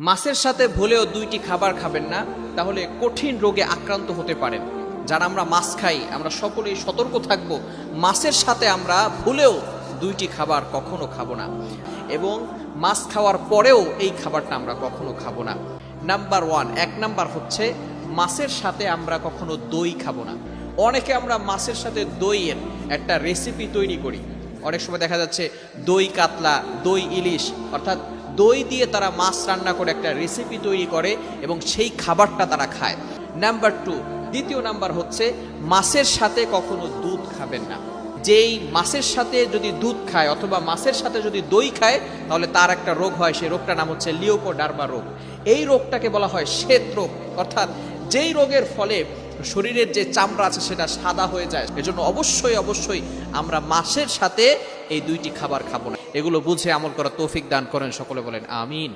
মাছের সাথে ভুলেও দুইটি খাবার খাবেন না, তাহলে কঠিন রোগে আক্রান্ত হতে পারেন। যারা আমরা মাছ খাই আমরা সকলেই সতর্ক থাকব, মাছের সাথে আমরা ভুলেও দুইটি খাবার কখনো খাবো না, এবং মাছ খাওয়ার পরেও এই খাবারটা আমরা কখনো খাবো না। নাম্বার 1, 1 নাম্বার হচ্ছে মাছের সাথে আমরা কখনো দই খাবো না। অনেকে আমরা মাছের সাথে দইয়ের একটা রেসিপি তৈরি করি। অনেক সময় দেখা যাচ্ছে দই কাতলা, দই ইলিশ, অর্থাৎ দই দিয়ে তারা মাছ রান্না করে একটা রেসিপি তৈরি করে এবং সেই খাবারটা তারা খায়। নাম্বার 2, দ্বিতীয় নাম্বার হচ্ছে মাছের সাথে কখনো দুধ খাবেন না। যেই মাছের সাথে যদি দুধ খায় অথবা মাছের সাথে যদি দই খায়, তাহলে তার একটা রোগ হয়, সেই রোগটার নাম হচ্ছে লিওপোডার্মা রোগ। এই রোগটাকে বলা হয় শ্বেত রোগ, অর্থাৎ যেই রোগের ফলে শরীরের যে চামড়া আছে সেটা সাদা হয়ে যায়। এজন্য অবশ্যই আমরা মাছের সাথে এই দুইটি খাবার খাবো না। এগুলো বুঝে আমল করার তৌফিক দান করেন, সকলে বলেন আমিন।